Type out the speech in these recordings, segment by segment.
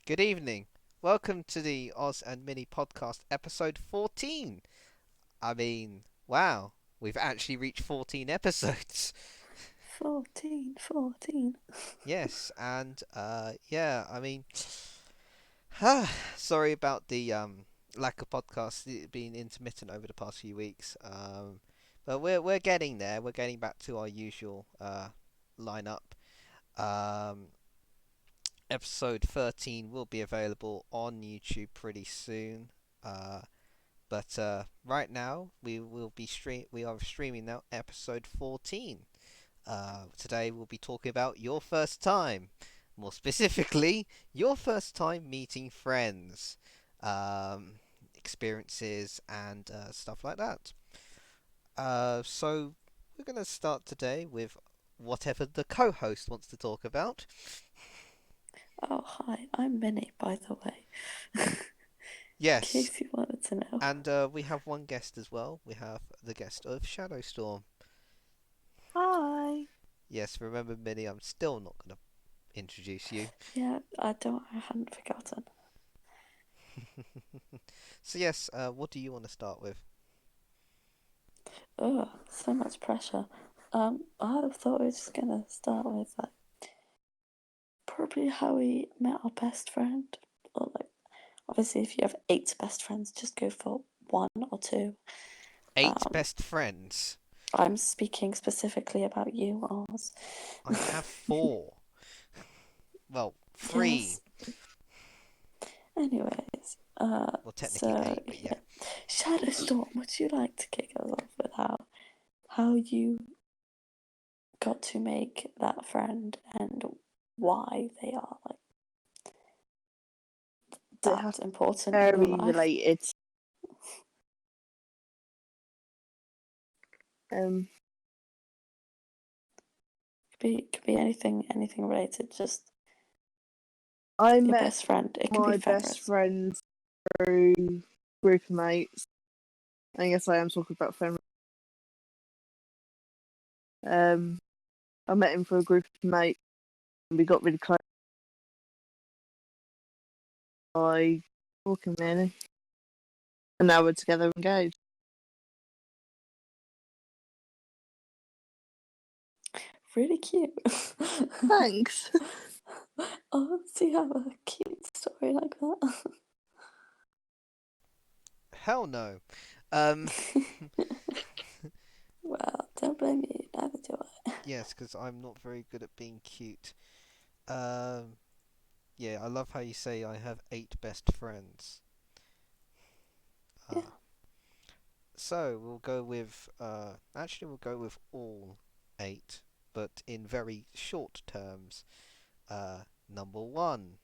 Good evening. Welcome to the Oz and Mini podcast, episode 14. Wow, we've actually reached 14 episodes. 14. Yes, and sorry about the lack of podcasts being intermittent over the past few weeks. But we're getting there. We're getting back to our usual lineup. Um, Episode 13 will be available on YouTube pretty soon. But right now we are streaming now episode 14. Today we'll be talking about your first time, more specifically your first time meeting friends, experiences and stuff like that. So we're gonna start today with whatever the co-host wants to talk about. Oh, hi, I'm Minnie, by the way, in Yes, case you wanted to know. and we have one guest as well. We have the guest of Shadowstorm. Hi. Yes, remember Minnie, I'm still not going to introduce you. Yeah, I hadn't forgotten. So yes, what do you want to start with? Oh, so much pressure. I thought we were just gonna start with probably how we met our best friend. Or obviously, if you have 8 best friends, just go for one or two. Eight Um, best friends. I'm speaking specifically about you, Oz. I have four. Well, three. Yes. Anyways, Well, technically so eight, but yeah. yeah, Shadowstorm. Would you like to kick us off with how you got to make that friend and why they are It has that important in your very life? related. Um, Could be anything related. Just I your met best friend. It can be my best favorites. friends through group of mates. I guess I am talking about friends. Um, I met him through a group of mates, and we got really close by talking really, and now we're together engaged. Really cute. Thanks. Oh, do you have a cute story like Hell no. Um, that? Well, don't blame me. Neither do I. yes, because I'm not very good at being cute. Um, yeah, I love how you say I have eight best friends. Yeah. Uh, so we'll go with actually we'll go with all eight, but in very short terms. Number one,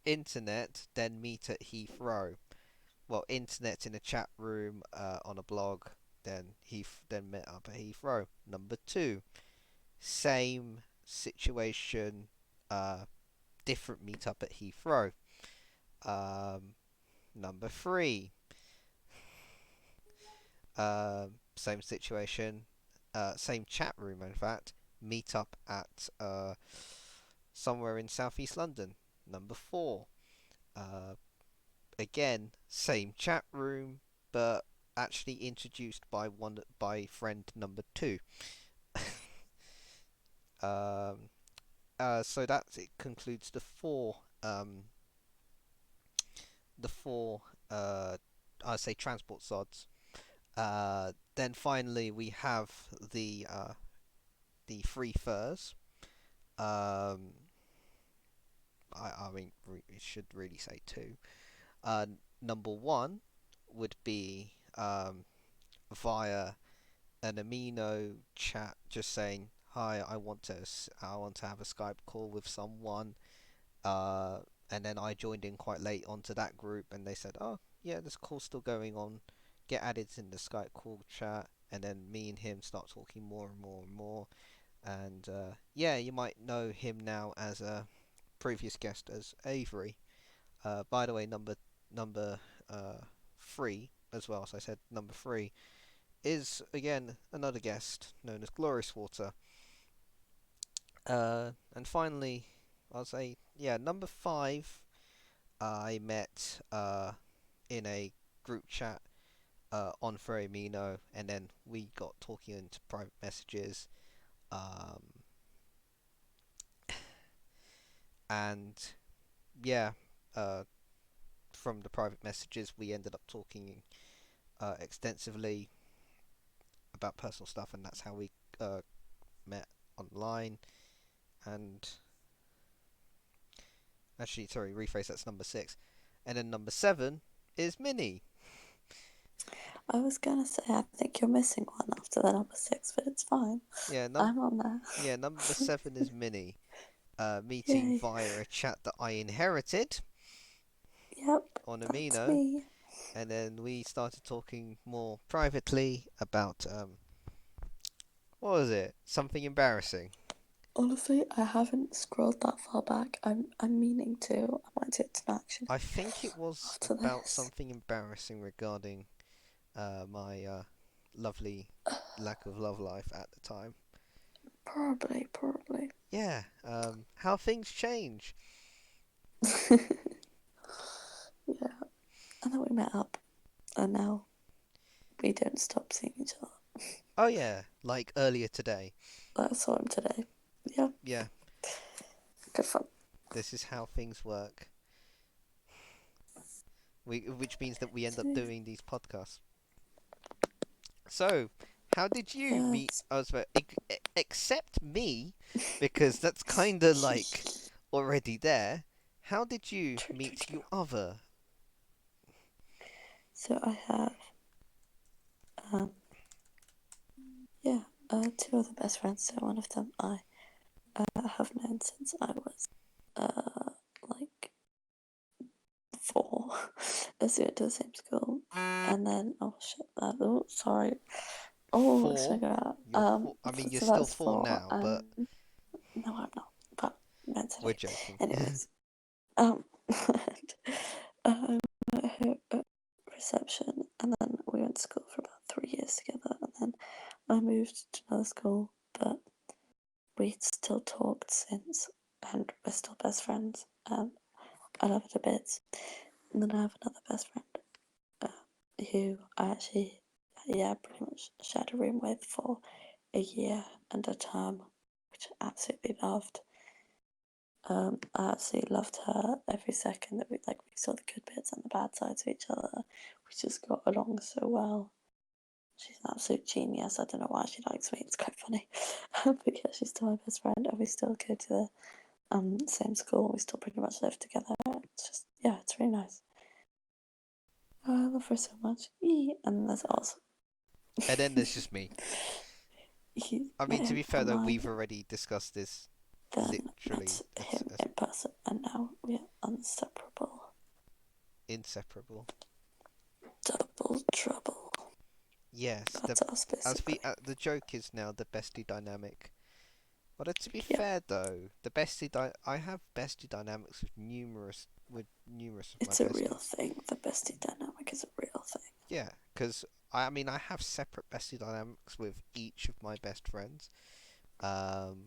internet, then meet at Heathrow. Well, internet in a chat room, on a blog, then met up at Heathrow. Number two, same situation, uh, different meetup at Heathrow. Um, Number three, same situation, same chat room, in fact, meet up at somewhere in southeast London. Number four, uh, again, same chat room, but actually introduced by friend number two. um, so that it concludes the four I say transport sods. Then finally we have the free furs. Um, I mean it should really say two. Uh, Number one would be via an amino chat, just saying hi. I want to have a Skype call with someone. Uh, and then I joined in quite late onto that group, and they said, "Oh, yeah, this call's still going on. Get added in the Skype call chat." And then me and him start talking more and more and more. And yeah, you might know him now as a previous guest as Avery. By the way, number three as well. So I said number three is again another guest known as Glorious Water. And finally, I'll say, yeah, number five, I met in a group chat on Ferromino, and then we got talking into private messages. Um, and yeah, uh, from the private messages, we ended up talking extensively about personal stuff, and that's how we uh, met online. And actually, sorry, rephrase. That's number six, and then number seven is Minnie. I was gonna say, I think you're missing one after the number six, but it's fine. Yeah, I'm on there. yeah, number seven is Minnie. Meeting Yay. via a chat that I inherited Yep, on that's Amino, me. and then we started talking more privately about what was it? Something embarrassing. Honestly, I haven't scrolled that far back. I'm meaning to. I might do it tonight actually. I think it was After about this. something embarrassing regarding my lovely lack of love life at the time. Probably. Yeah, how things change. Yeah. And then we met up, and now we don't stop seeing each other. Oh yeah, like earlier today. I saw him today. Yeah, Yeah, good fun. this is how things work. Which means that we end up So, doing these podcasts. So, how did you meet? yes. I was about, except me, because that's kind of like already there. How did you meet True. your other? So I have, um, yeah, two other best friends. So one of them I have known since I was, like 4, as we went to the same school. And then, oh shit, oh, sorry. Oh, Four? sugar. You're four. I mean, you're So still that's four 4, now, but and no, I'm not. But we're mentally, joking. anyways. Um, and, I met her at reception, and then we went to school for about 3 years together, and then I moved to another school, but we still talked since, and we're still best friends. I love her to bits. And then I have another best friend who I actually, yeah, pretty much shared a room with for a year and a term, which I absolutely loved. I absolutely loved her every second that we saw the good bits and the bad sides of each other. We just got along so well. She's an absolute genius. I don't know why she likes me. It's quite funny, but yeah, she's still my best friend, and we still go to the same school. We still pretty much live together. It's just, yeah, it's really nice. Oh, I love her so much. And there's also And then there's just me. he I met mean, to him be fair though, online, we've already discussed this then met literally him in person, and now we're inseparable. inseparable. Double trouble. Yes, That's us, basically. the joke is now the bestie dynamic. But to be Yeah, fair though, I have bestie dynamics with numerous of my it's a real besties. thing. The bestie dynamic is a real thing. Yeah, because I mean I have separate bestie dynamics with each of my best friends. Um,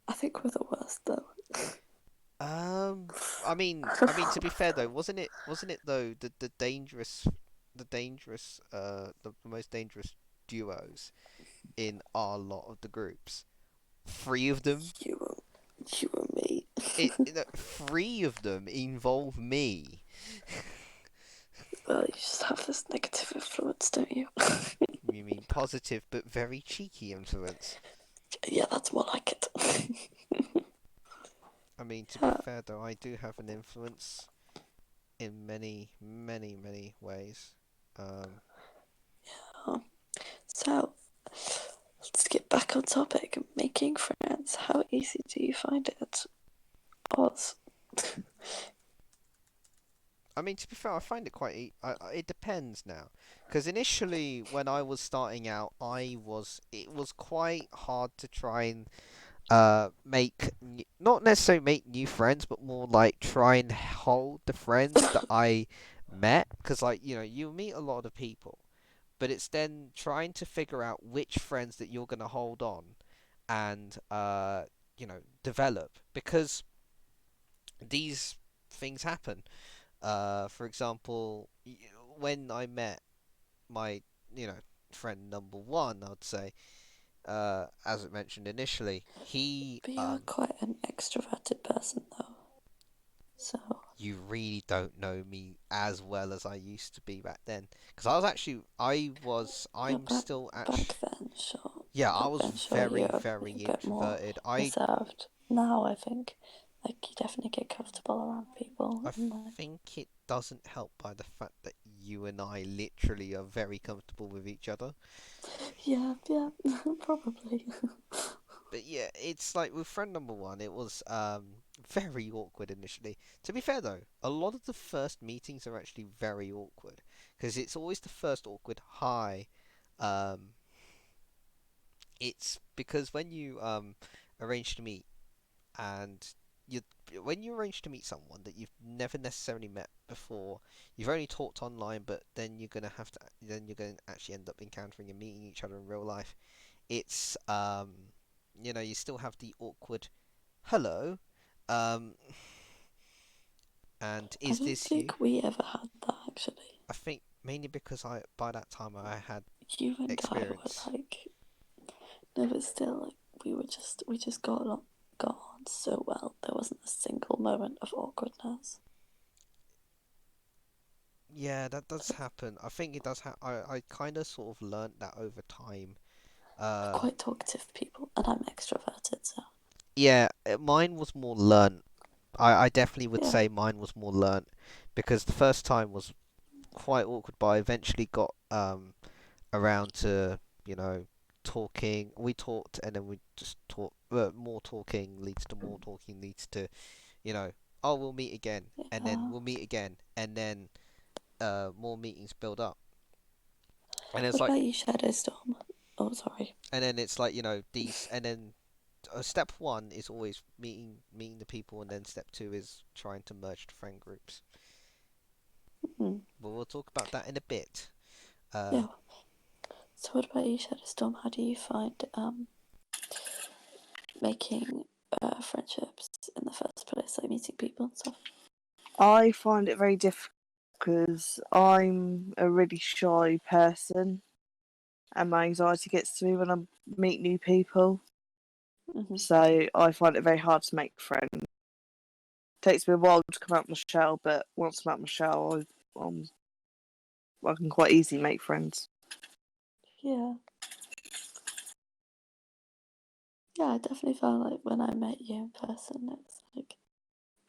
I think we're the worst, though. um, to be fair though, wasn't it though the most dangerous duos in our lot of the groups? Three of them, You and me. three of them involve me. Well, you just have this negative influence, don't you? You mean positive but very cheeky influence? Yeah, that's more like it. I mean, to be Yeah. fair though, I do have an influence in many ways. Um, So, let's get back on topic. Making friends. How easy do you find it? Oz. I mean, to be fair, I find it quite. It depends now, because initially when I was starting out, it was quite hard to try and not necessarily make new friends, but more like try and hold the friends that I met, because like you meet a lot of people, but it's then trying to figure out which friends that you're gonna hold on and develop, because these things happen. For example, when I met my, you know, friend number one, I'd say, as I mentioned initially, he, But you're quite an extroverted person, though. So you really don't know me as well as I used to be back then. Because I was actually, yeah, I'm still back actually, then, sure. yeah, I Back was then, sure, very, you're very a bit more introverted. reserved. Now I think like you definitely get comfortable around I people and like think it doesn't help by the fact that you and I literally are very comfortable with each other. yeah, yeah, probably. But yeah, it's like with friend number one, it was very awkward initially. To be fair though, a lot of the first meetings are actually very awkward because it's always the first awkward hi. Um, it's because when you arrange to meet and you when you arrange to meet someone that you've never necessarily met before, you've only talked online, but then you're going to actually end up encountering and meeting each other in real life. It's you still have the awkward hello, um, and I is don't this you? think we ever had that actually. I think mainly because I by that time I had You and I experience. were like, no, but still, like we just got on so well. There wasn't a single moment of awkwardness. Yeah, that does happen. I think it does. I kind of sort of learnt that over time. We're Uh, quite talkative people, and I'm extroverted, so yeah, mine was more learnt. I definitely would yeah. say mine was more learnt because the first time was quite awkward, but I eventually got around to, you know, talking. We talked and then we just talk. More talking leads to more talking leads to, you know, oh, we'll meet again, and then Yeah. we'll meet again, and then more meetings build up, and it's What like, about you, Shadowstorm? Oh, sorry. and then it's like, these, and then step one is always meeting the people, and then step two is trying to merge the friend groups. Hmm. But we'll talk about that in a bit. Uh, Yeah. So, what about you, Shadowstorm? How do you find making friendships in the first place, like meeting people and stuff? I find it very difficult because I'm a really shy person and my anxiety gets to me when I meet new people. Hmm. So I find it very hard to make friends. It takes me a while to come out my shell, but once I'm out my shell, I can quite easily make friends. Yeah. Yeah, I definitely felt like when I met you in person, it was like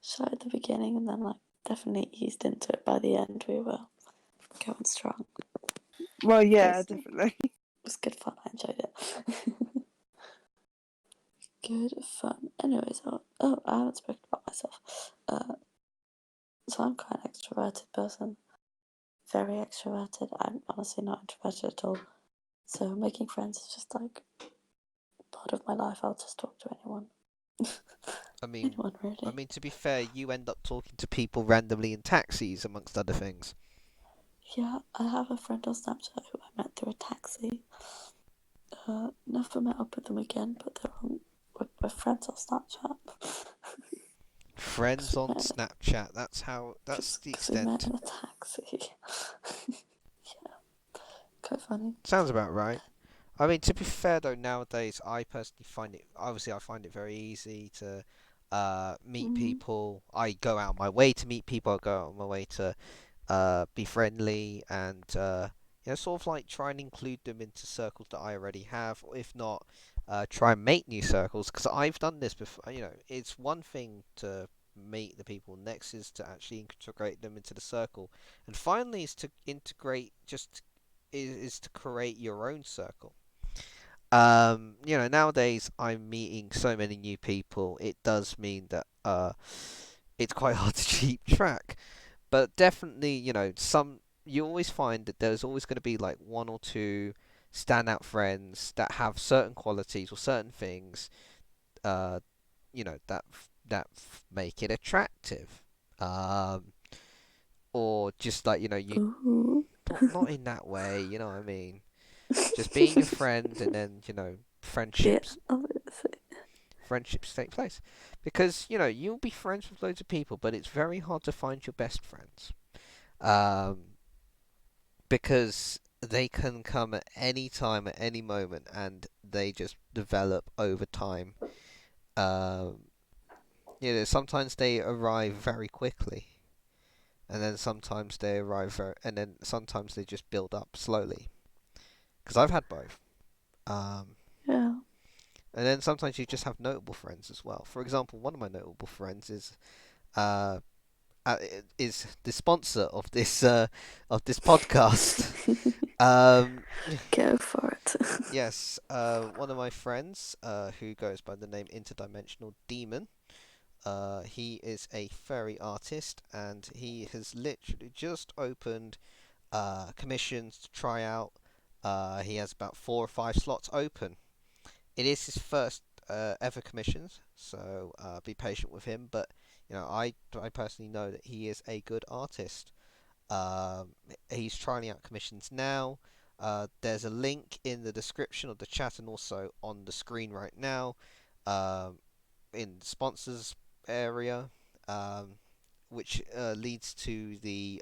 shy at the beginning and then like definitely eased into it by the end. We were going strong. Well, It yeah, was, it definitely. was good fun. I enjoyed it. Good fun. Anyways, I haven't spoken about myself. So I'm quite an extroverted person. Very extroverted. I'm honestly not introverted at all. So making friends is just like part of my life. I'll just talk to anyone. I mean, Anyone really. to be fair, you end up talking to people randomly in taxis, amongst other things. Yeah, I have a friend on Snapchat who I met through a taxi. Never met up with them again, but we're friends on Snapchat. Friends Because we on met, Snapchat. That's the cause we met extent. in a taxi. Yeah, quite funny. Sounds about right. I mean, to be fair though, nowadays I personally find it. Obviously, I find it very easy to meet Mm, people. I go out of my way to meet people. I go out of my way to be friendly and sort of like try and include them into circles that I already have, or if not, try and make new circles. Because I've done this before. It's one thing to meet the people. Next is to actually integrate them into the circle, and finally is to integrate is to create your own circle. Nowadays I'm meeting so many new people. It does mean that it's quite hard to keep track. But definitely, you always find that there's always going to be like one or two standout friends that have certain qualities or certain things, uh, make it attractive. Um, or just like, you ooh. not in that way, you know what I mean? Just being a friend and then, Yeah, friendships obviously. friendships take place. Because, you'll be friends with loads of people, but it's very hard to find your best friends. Um, because they can come at any time, at any moment, and they just develop over time. Um, sometimes they arrive very quickly, and then sometimes they arrive and then sometimes they just build up slowly. Because I've had both. Um, Yeah. and then sometimes you just have notable friends as well. For example, one of my notable friends uh, uh is the sponsor of this podcast. Um, Go for it. yes, one of my friends who goes by the name Interdimensional Demon. He is a fairy artist, and he has literally just opened commissions to try out. He has about 4 or 5 slots open. It is his first ever commissions, so be patient with him. But I personally know that he is a good artist. Um, he's trying out commissions now. There's a link in the description of the chat and also on the screen right now. Um, in the sponsors area, um, which leads to the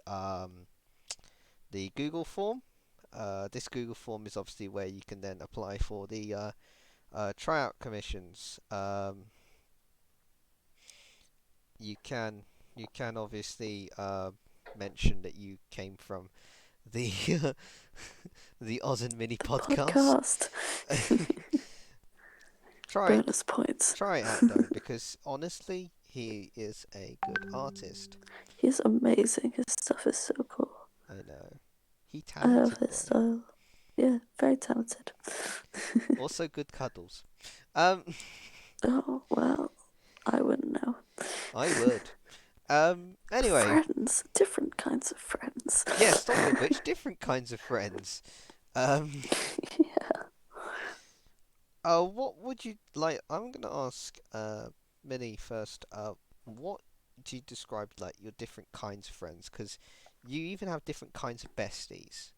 Google form. This Google form is obviously where you can then apply for the tryout commissions. You can you can obviously mention that you came from the the Oz and Mini podcast. Podcast. try Bonus points. try it out though, because honestly, he is a good artist. He's amazing. His stuff is so cool. I know. He I love talented his boy. style. Yeah, very talented. Also good cuddles. Um, Oh, well, I wouldn't know. I would. Anyway, Friends. Different kinds of friends. yes. Talking of which, different kinds of friends. Um, Yeah. what would you like? I'm gonna ask Minnie first. What do you describe like your different kinds of friends? Because you even have different kinds of besties.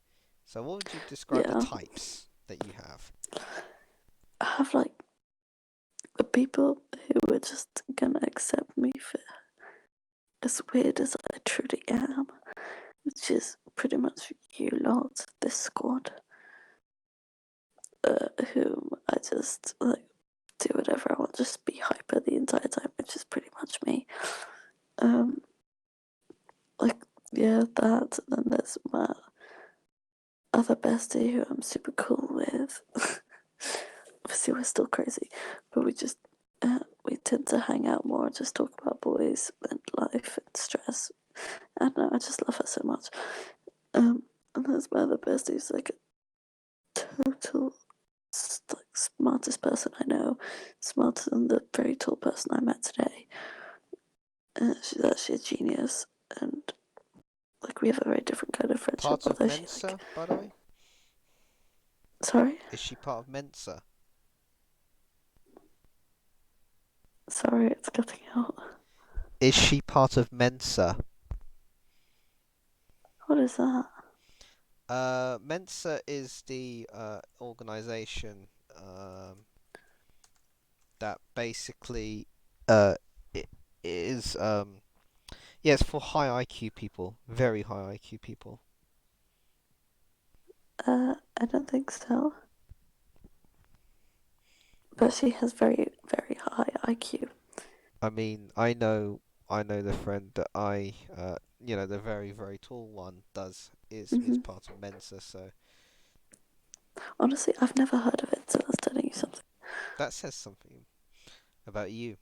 So what would you describe the Yeah. types that you have? I have like the people who are just gonna accept me for as weird as I truly am, which is pretty much you lot, this squad, whom I just like do whatever I want, just be hyper the entire time, which is pretty much me. Um, like yeah, that. And then there's my other bestie who I'm super cool with. Obviously, we're still crazy, but we tend to hang out more, just talk about boys and life and stress. I don't know, I just love her so much. And there's my other bestie who's like a total like smartest person I know, smarter than the very tall person I met today. She's actually a genius, and like we have a very different kind of friendship. Part of Although she Mensa, by the way. sorry, Is she part of Mensa? it's cutting out. Is she part of Mensa? What is that? Mensa is the organization that basically it is yeah, it's for high IQ people, very high IQ people. I don't think so. But she has very, very high IQ. I mean, I know the friend that the very very tall one is Hmm. part of Mensa, so Honestly, I've never heard of it, so that's telling you something. that says something about you.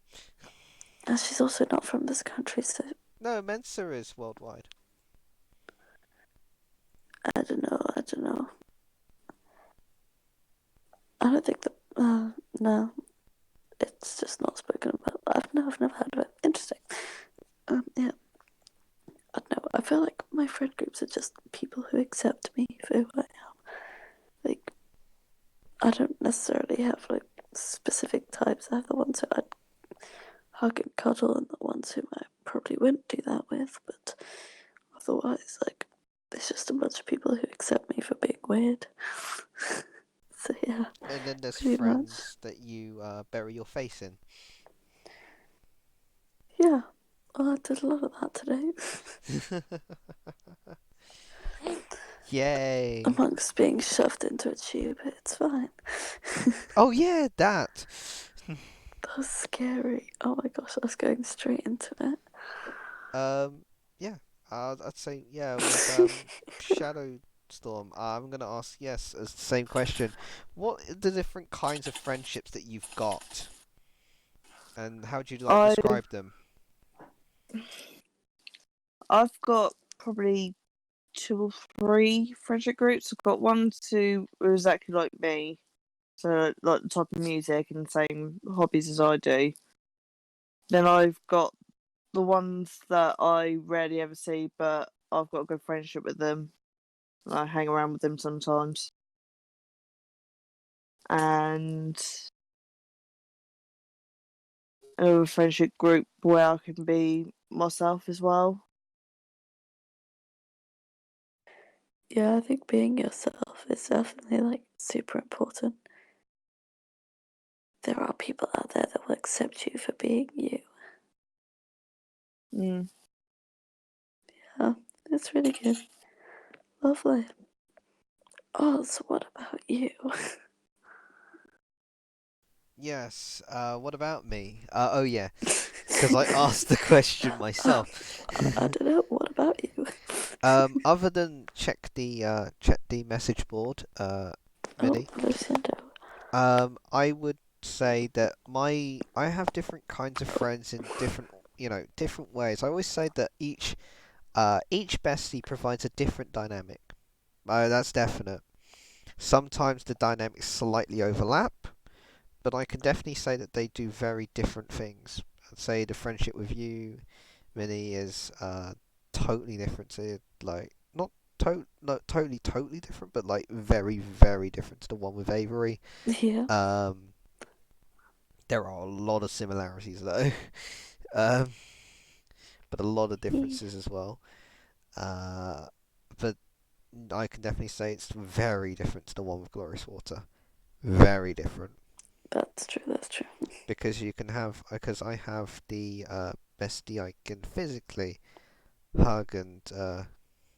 And she's also not from this country, so No, Mensa is worldwide. I don't know. I don't think that. No, it's just not spoken about. I've never heard of it. Interesting. Yeah. I don't know. I feel like my friend groups are just people who accept me for who I am. Like, I don't necessarily have like specific types. I have the ones who I'd hug and cuddle, and the ones who I probably wouldn't do that with. But otherwise, like, it's just a bunch of people who accept me for being weird. So yeah, And then there's pretty much. friends that you bury your face in. Yeah, I did a lot of that today. Yay! Amongst being shoved into a tube, it's fine. Oh yeah, that. That was scary. Oh my gosh, I was going straight into it. Yeah, I'd say yeah with Shadowstorm. I'm gonna ask yes as the same question. What are the different kinds of friendships that you've got, and how would you like I've describe them? I've got probably two or three friendship groups. I've got one who are exactly like me, so like the type of music and the same hobbies as I do. Then I've got the ones that I rarely ever see, but I've got a good friendship with them. And I hang around with them sometimes. And another friendship group where I can be myself as well. Yeah, I think being yourself is definitely like super important. There are people out there that will accept you for being you. Mm. Yeah, it's really good. Lovely. Oh, so what about you? Yes. What about me? Oh yeah, because I asked the question Oh, myself. I don't know. What about you? Other than check the message board, Oh, Minnie. Lucinda. I would say that I have different kinds of friends in different different ways. I always say that each bestie provides a different dynamic. That's definite. Sometimes the dynamics slightly overlap, but I can definitely say that they do very different things. I'd say the friendship with you, Minnie, is totally different to like not totally different, but like very very different to the one with Avery. Yeah. Um, there are a lot of similarities though, um, but a lot of Yeah. differences as well. Uh, but I can definitely say it's very different to the one with Glorious Water. Very different That's true. That's true. because you can have because I have the bestie I can physically hug and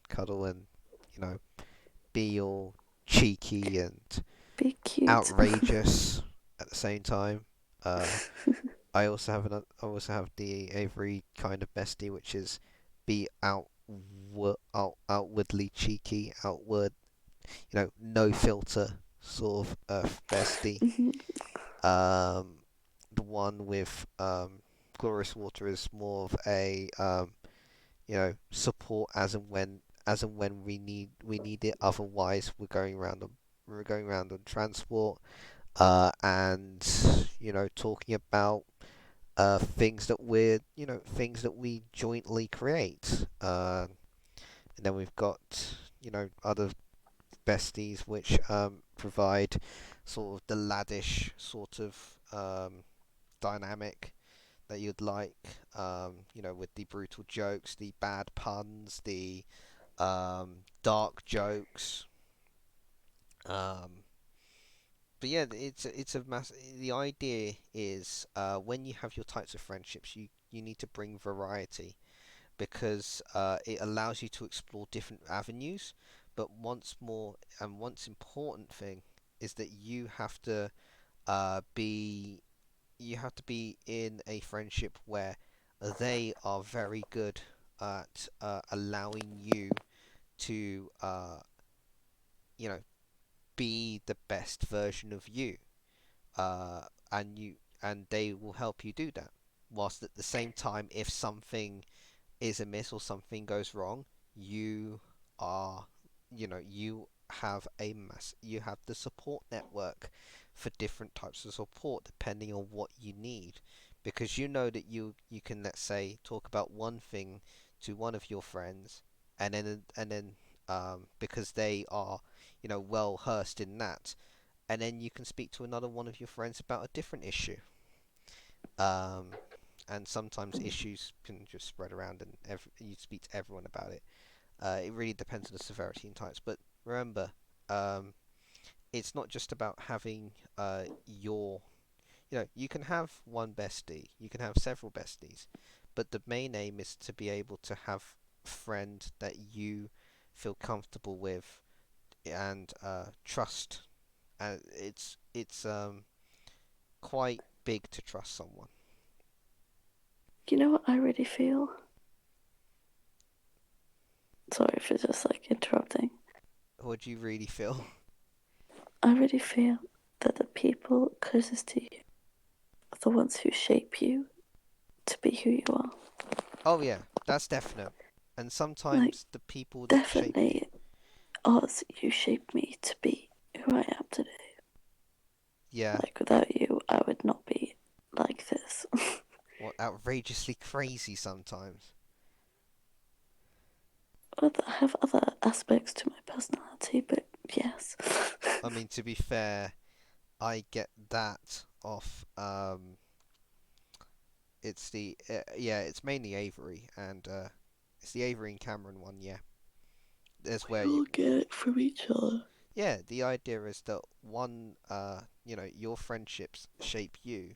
cuddle and you know be all cheeky and Be cute. outrageous at the same time. Uh, I also have the Avery kind of bestie, which is be outwardly cheeky, outward, no filter sort of bestie. Mhm. Um, the one with Glorious Water is more of a support as and when we need it. Otherwise, we're going around on transport, and talking about things that things that we jointly create. And then we've got other besties which provide sort of the laddish sort of dynamic that you'd like. With the brutal jokes, the bad puns, the dark jokes. Um, but yeah, it's a mass. The idea is when you have your types of friendships, you need to bring variety because it allows you to explore different avenues. But once more, and once important thing is that be you have to be in a friendship where they are very good at allowing you to you know be the best version of you, uh, you and they will help you do that. Whilst at the same time, if something is amiss or something goes wrong, you are, you have the support network for different types of support depending on what you need, because you know that you can, let's say, talk about one thing to one of your friends, and then because they are, well versed in that, and then you can speak to another one of your friends about a different issue. Um, and sometimes issues can just spread around and you speak to everyone about it. It really depends on the severity and types. But remember, um, it's not just about having your, you can have one bestie, you can have several besties, but the main aim is to be able to have a friend that you feel comfortable with and trust. And it's quite big to trust someone. You know what I really feel? Sorry for just like interrupting. What do you really feel? I really feel that the people closest to you are the ones who shape you to be who you are. Oh yeah, that's definite. And Like, sometimes the people that shape you, definitely, Oz, you shaped me to be who I am today. yeah, Like, without you, I would not be like this. well, outrageously crazy sometimes. I have other aspects to my personality, but yes. I mean, to be fair, I get that off. It's the yeah, it's mainly Avery, and it's the Avery and Cameron one. Yeah, there's We where you. all get it from each other. Yeah, the idea is that one, your friendships shape you,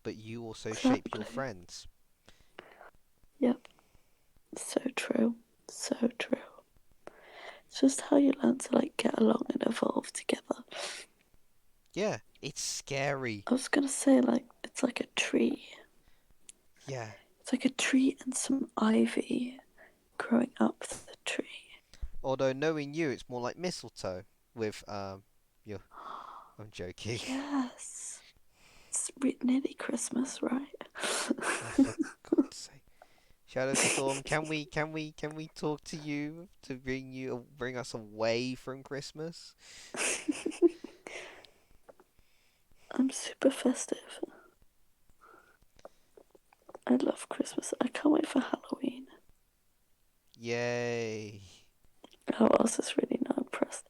but you also shape your Exactly. friends. Yep. So true. So true. It's just how you learn to like get along and evolve together. Yeah, it's scary. I was gonna say like it's like a tree. Yeah, It's like a tree and some ivy growing up the tree. although knowing you, it's more like mistletoe with your. I'm joking. Yes. It's nearly Christmas, right? Oh, for God's sake. Shadowstorm, can we talk to you to bring us away from Christmas? I'm super festive. I love Christmas. I can't wait for Halloween. Yay. Oh, I was just really not impressed.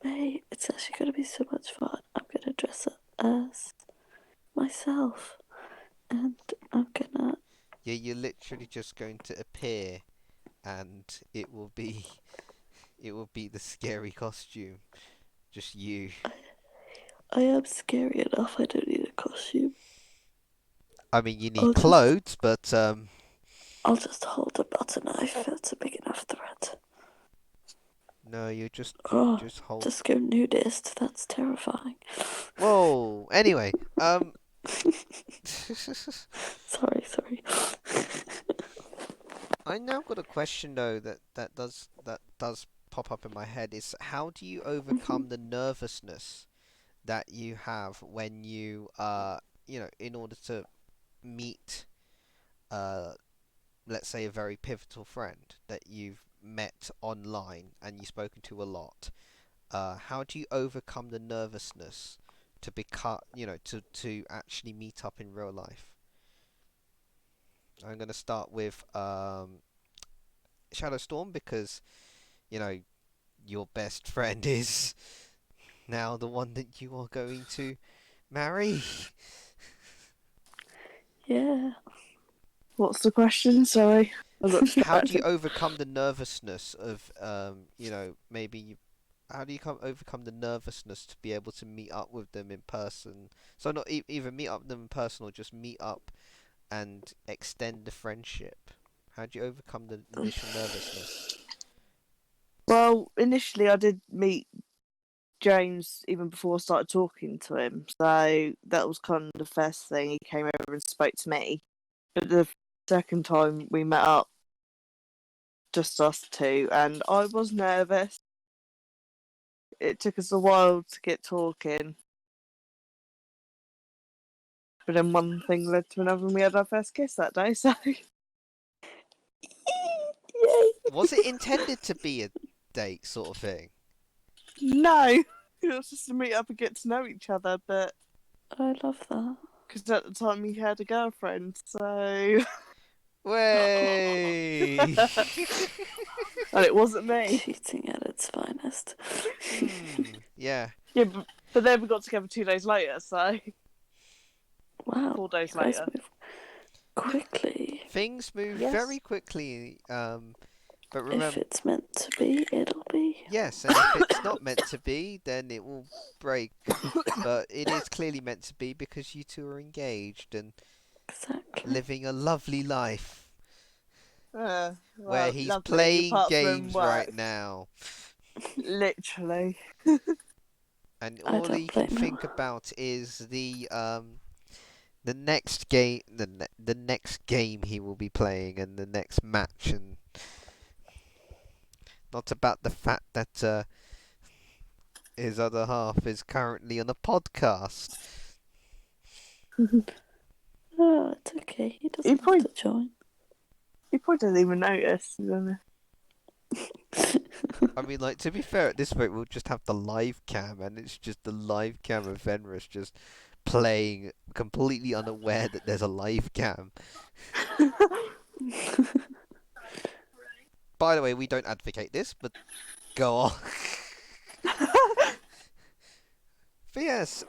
May, it's actually going to be so much fun. I'm going to dress up as myself. And I'm gonna. Yeah, you're literally just going to appear and it will be the scary costume. Just you. I am scary enough. I don't need a costume. I mean, you need I'll just. clothes, but I'll just hold a butter knife. That's a big enough threat. no, you just Oh, just hold. just go nudist. That's terrifying. Whoa. Anyway, Sorry, sorry. I now got a question though that does pop up in my head is how do you Mhm. overcome the nervousness that you have when you in order to meet uh let's say a very pivotal friend that you've met online and you've spoken to a lot, how do you overcome the nervousness to become to actually meet up in real life? I'm going to start with Shadowstorm because you know your best friend is now the one that you are going to marry. Yeah. What's the question? Sorry, I got How do you distracted. overcome the nervousness of maybe how do you overcome the nervousness to be able to meet up with them in person? So not either meet up with them in person or just meet up and extend the friendship. How do you overcome the initial nervousness? Well, initially I did meet James even before I started talking to him, so that was kind of the first thing. He came over and spoke to me. But the second time we met up, just us two, and I was nervous. It took us a while to get talking, but then one thing led to another, and we had our first kiss that day. So Yay. Was it intended to be a date sort of thing? no, it was just to meet up and get to know each other. But I love that. because at the time he had a girlfriend, so Way. and it wasn't me. Cheating at its finest. Yeah. Yeah, but then we got together 2 days later, so Wow, four you days guys later. move quickly. Things move Yes. very quickly. But If remember, it's meant to be, it'll be. yes, and if it's not meant to be, then it will break. But it is clearly meant to be because you two are engaged and Exactly. living a lovely life where Well, he's lovely, playing apart from games right work. now. Literally. And I all don't he can blame him. think about is the next game, the next game he will be playing, and the next match, and not about the fact that his other half is currently on a podcast. Oh, it's okay. He He doesn't have probably, to join. he probably doesn't even notice. I mean, like, to be fair, at this point we'll just have the live cam, and it's just the live cam of Fenris just playing, completely unaware that there's a live cam. By the way, we don't advocate this, but go on. But yes,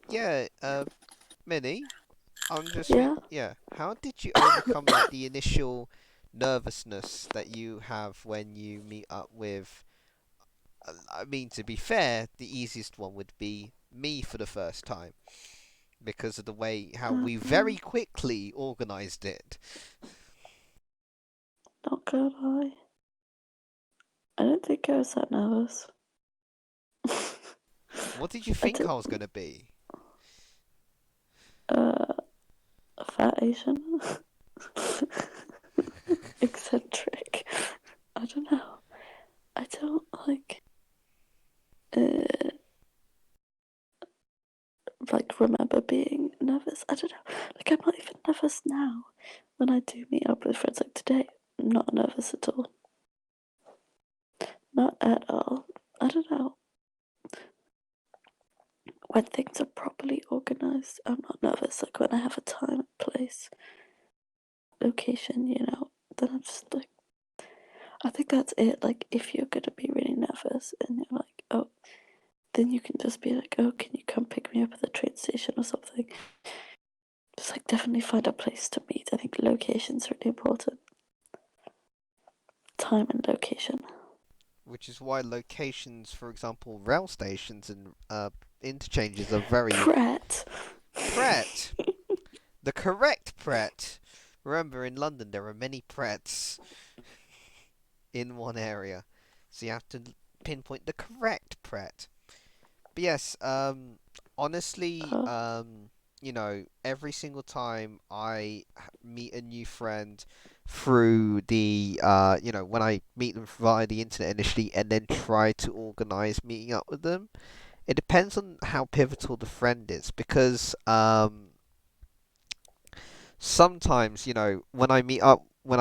yeah, Minnie, Yeah. yeah. How did you overcome like the initial nervousness that you have when you meet up with? I mean, to be fair, the easiest one would be me for the first time because of the way how we very quickly organised it. Not gonna lie. I don't think I was that nervous. What did you I think did. I was gonna be? A fat Asian. Eccentric. I don't know. I don't remember being nervous. I don't know. Like I'm not even nervous now. When I do meet up with friends like today, I'm not nervous at all. Not at all. I don't know. When things are properly organised, I'm not nervous. Like when I have a time, place, location, then I'm just like, I think that's it. Like if you're gonna be really nervous and you're like, oh, then you can just be like, oh, can you come pick me up at the train station or something? Just like definitely find a place to meet. I think location's really important. Time and location. Which is why locations, for example, rail stations and interchanges are very Pret. Pret. The correct Pret. Remember, in London there are many Prets in one area, so you have to pinpoint the correct Pret. But yes, honestly, Oh, every single time I meet a new friend through the, when I meet them via the internet initially and then try to organize meeting up with them, it depends on how pivotal the friend is because, sometimes, when I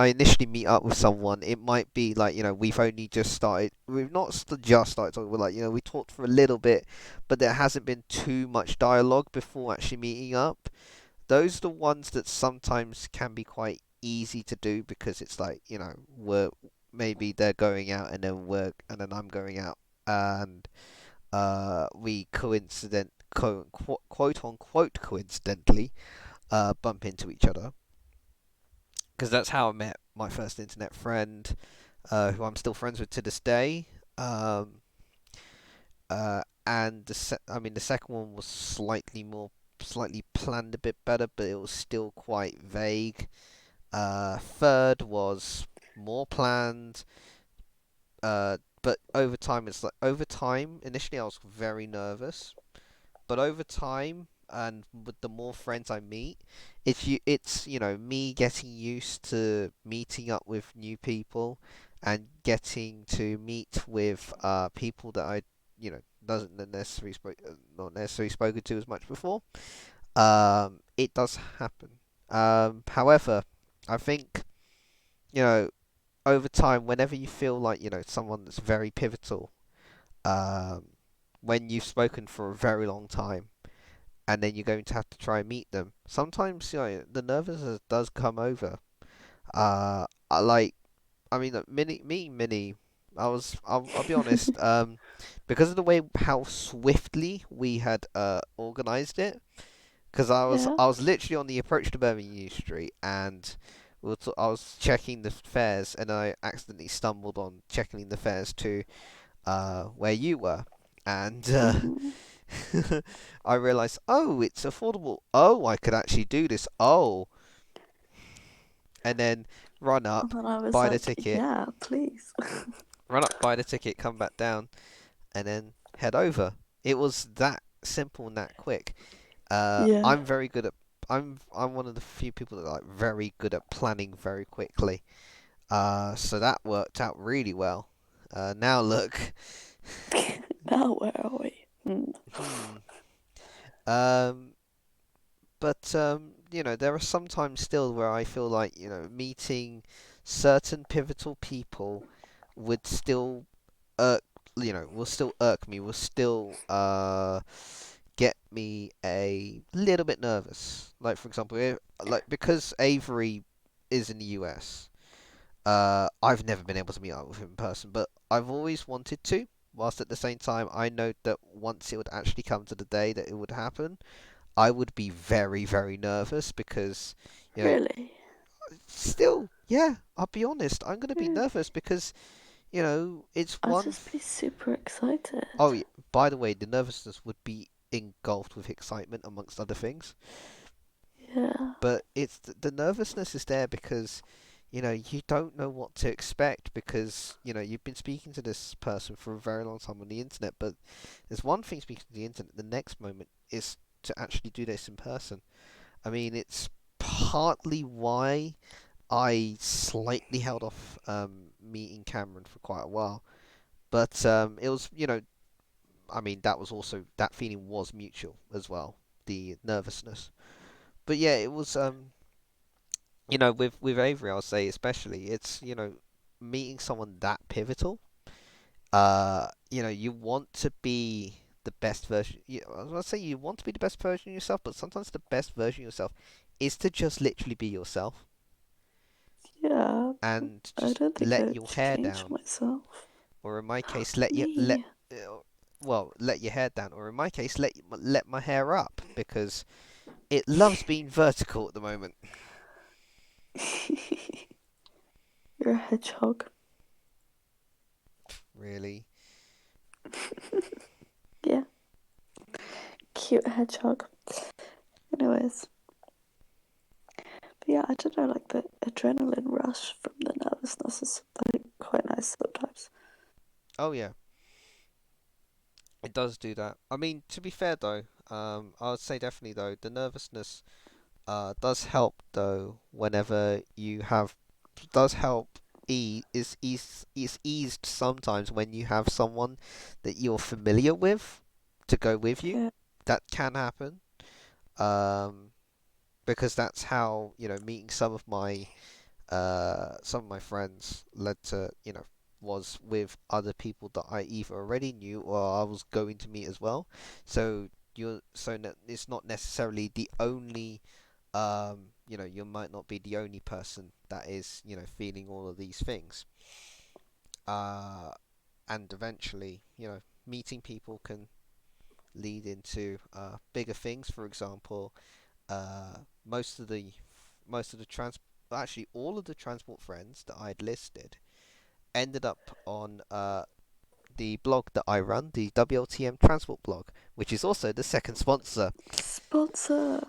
initially meet up with someone, it might be like, we've not just started talking, we're like, we talked for a little bit, but there hasn't been too much dialogue before actually meeting up. Those are the ones that sometimes can be quite easy to do because it's like, maybe they're going out and then I'm going out and we quote unquote coincidentally bump into each other because that's how I met my first internet friend, who I'm still friends with to this day. Um, and the second one was slightly planned a bit better, but it was still quite vague. Third was more planned, but over time. Initially, I was very nervous, but over time and with the more friends I meet, it's me getting used to meeting up with new people and getting to meet with people that I doesn't necessarily not necessarily spoken to as much before. It does happen. However, I think you know over time, whenever you feel like someone that's very pivotal, um, when you've spoken for a very long time and then you're going to have to try and meet them. Sometimes the nervousness does come over. I like, I mean, meeting Minnie. I'll be honest. Because of the way how swiftly we had organized it, because yeah. I was literally on the approach to Birmingham Street, and I was checking the fares, and I accidentally stumbled on checking the fares to where you were, and Mm. I realised, oh, it's affordable. Oh, I could actually do this. Oh, and then run And up, then I was buy the like, ticket, yeah, please. come back down, and then head over. It was that simple and that quick. Yeah. I'm very good at. I'm one of the few people that are like very good at planning very quickly. So that worked out really well. Now look. Now where are we? Hmm. Hmm. Um. But there are some times still where I feel like meeting certain pivotal people would still irk. Will still irk me. Will still get me a little bit nervous. Like for example, because Avery is in the US. I've never been able to meet up with him in person, but I've always wanted to. Whilst at the same time, I know that once it would actually come to the day that it would happen, I would be very, very nervous because, you know, Really? still, yeah, I'll be honest, I'm gonna be Yeah. nervous because, it's I'd one. just be super excited. Oh, yeah, by the way, the nervousness would be engulfed with excitement amongst other things. Yeah. But the nervousness is there because you don't know what to expect because you've been speaking to this person for a very long time on the internet, but there's one thing speaking to the internet, the next moment is to actually do this in person. I mean, it's partly why I slightly held off meeting Cameron for quite a while, but it was I mean that was also that feeling was mutual as well, the nervousness. But yeah, it was with Avery, I'll say especially, it's meeting someone that pivotal. You want to be the best version. I was gonna say you want to be the best version of yourself, but sometimes the best version of yourself is to just literally be yourself Yeah. and I just don't think let I've your hair changed down, myself. or in my case, Me. let your hair down, or in my case, let my hair up because it loves being vertical at the moment. You're a hedgehog. Really. Yeah. Cute hedgehog. Anyways. But yeah, I don't know, like the adrenaline rush from the nervousness is like quite nice sometimes. Oh yeah, it does do that. I mean, to be fair though, I would say definitely though the nervousness does help though whenever you have does help is eased sometimes when you have someone that you're familiar with to go with you. Yeah. That can happen. Um, because that's how meeting some of my friends led to was with other people that I either already knew or I was going to meet as well. So it's not necessarily the only you might not be the only person that is feeling all of these things. Uh, and eventually meeting people can lead into bigger things. For example, uh, most of the most of the trans actually all of the transport friends that I'd listed ended up on the blog that I run, the WLTM Transport blog, which is also the second sponsor. Sponsor.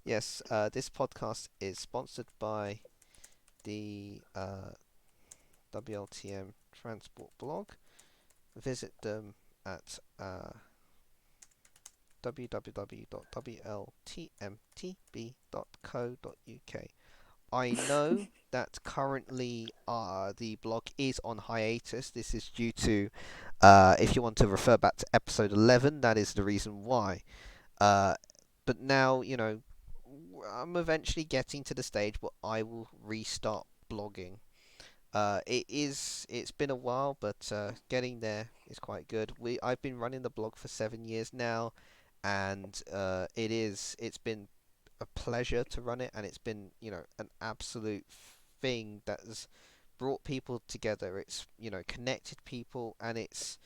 Yes, this podcast is sponsored by the WLTM Transport blog. Visit them at www.wltmtb.co.uk. I know that currently the blog is on hiatus. This is due to, if you want to refer back to episode 11, that is the reason why. Uh, but now, I'm eventually getting to the stage where I will restart blogging. It's been a while, but getting there is quite good. I've been running the blog for 7 years now, and it's been a pleasure to run it, and it's been an absolute thing that has brought people together. It's connected people, and it's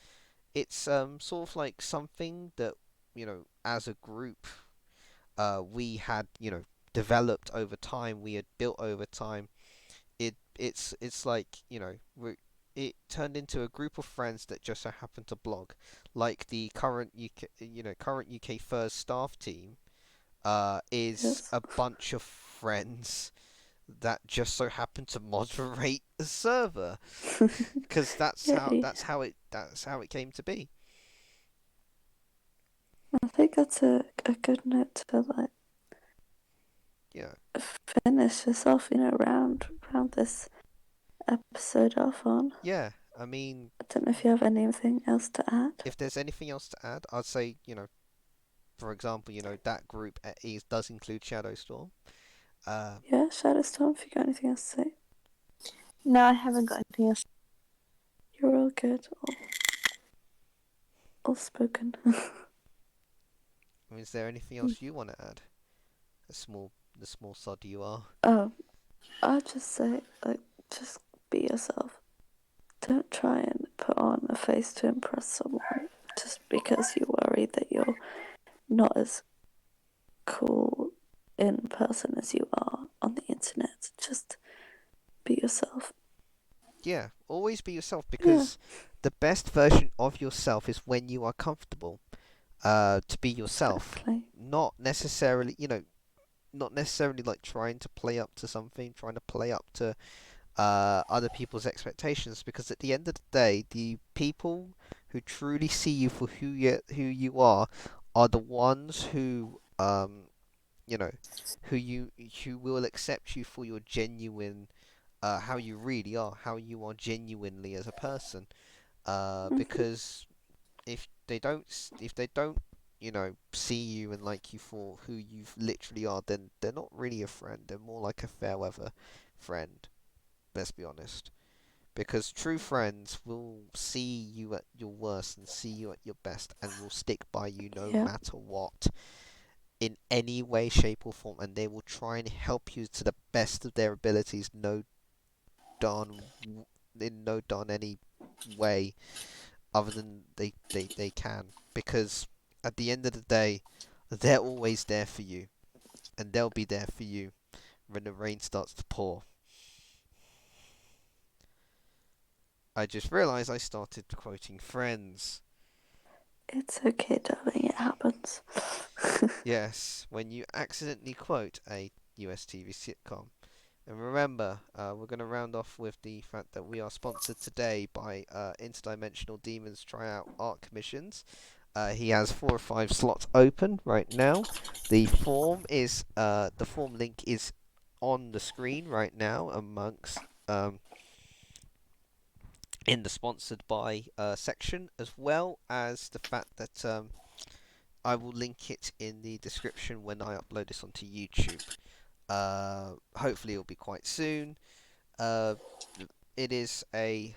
sort of like something that as a group we had developed over time, we had built over time. It's like, it turned into a group of friends that just so happen to blog, like the current UK first staff team is Yes. a bunch of friends that just so happen to moderate the server, because Yay. that's how it came to be. I think that's a good note to like Yeah, finish this off, round this episode off on. yeah. I mean, I don't know if you have anything else to add. if there's anything else to add, I'd say, for example, that group does include Shadowstorm. Uh, Yeah, Shadowstorm, if you got anything else to say. No, I haven't got anything else. You're all good, all spoken. I mean, is there anything else you want to add? The small sod you are. Oh, I'll just say, like, just be yourself. Don't try and put on a face to impress someone just because you worry that you're not as cool in person as you are on the internet. Just be yourself. Yeah, always be yourself, Yeah, because the best version of yourself is when you are comfortable to be yourself. exactly. Not necessarily, not necessarily like trying to play up to something, trying to play up to other people's expectations, because at the end of the day, the people who truly see you for who you are the ones who you know who will accept you for your genuine how you really are, how you are genuinely as a person. Mm-hmm. Because if they don't see you and like you for who you literally are, then they're not really a friend. They're more like a fair weather friend. Let's be honest. Because true friends will see you at your worst and see you at your best and will stick by you no Yeah, matter what, in any way, shape, or form, and they will try and help you to the best of their abilities, darn, in no darn any way other than they can. Because at the end of the day, they're always there for you, and they'll be there for you when the rain starts to pour. I just realised I started quoting Friends. it's okay, darling. It happens. Yes, when you accidentally quote a US TV sitcom. And remember, we're going to round off with the fact that we are sponsored today by Interdimensional Demons Tryout Art Commissions. He has 4 or 5 slots open right now. The form link is on the screen right now amongst in the sponsored by section, as well as the fact that I will link it in the description when I upload this onto YouTube. Hopefully it'll be quite soon. Uh, it is a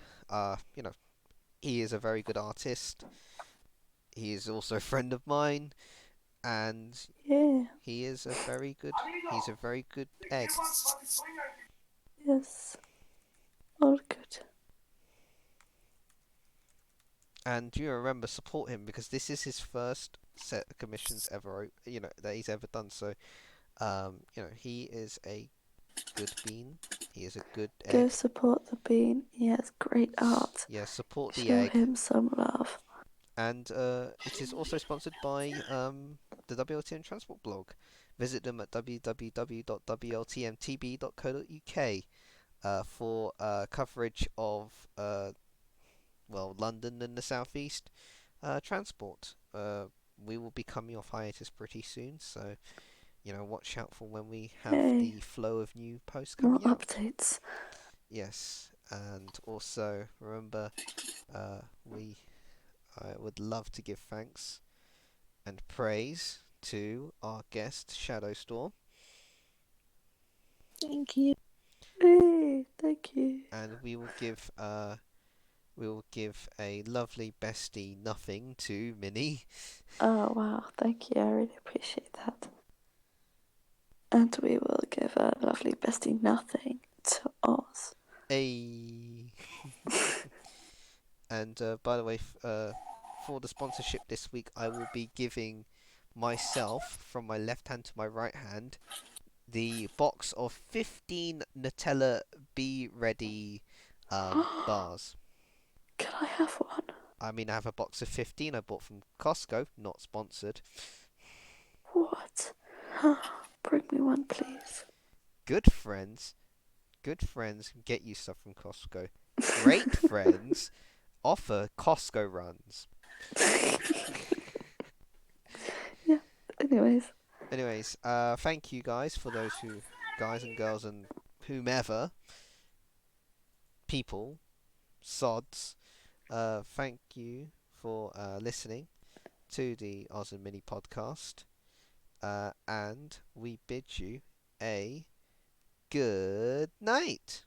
he is a very good artist. He is also a friend of mine, and Yeah, he's a very good egg. yes, all good. And you remember, support him, because this is his first set of commissions ever, that he's ever done. So, he is a good bean. He is a good Go egg. support the bean. He has great art. Yeah, support the Show egg. him some love. And it is also sponsored by the WLTM Transport blog. Visit them at www.wltmtb.co.uk for coverage of London and the southeast transport. We will be coming off hiatus pretty soon, so watch out for when we have Yay, the flow of new posts more coming out. updates. Yes, and also remember, we I would love to give thanks and praise to our guest Shadowstorm, Thank you. Hey, thank you. and we will give a lovely bestie nothing to Minnie. Oh wow, thank you. I really appreciate that. And we will give a lovely bestie nothing to Oz. A and by the way, for the sponsorship this week, I will be giving myself from my left hand to my right hand the box of 15 Nutella Be Ready bars. Can I have one? I mean, I have a box of 15 I bought from Costco, not sponsored. What? Bring me one, please. Good friends, get you stuff from Costco. Great friends offer Costco runs. Yeah. Anyways. Thank you guys for those who, guys and girls and whomever, people, sods. Thank you for listening to the Oz and Mini podcast. And we bid you a good night.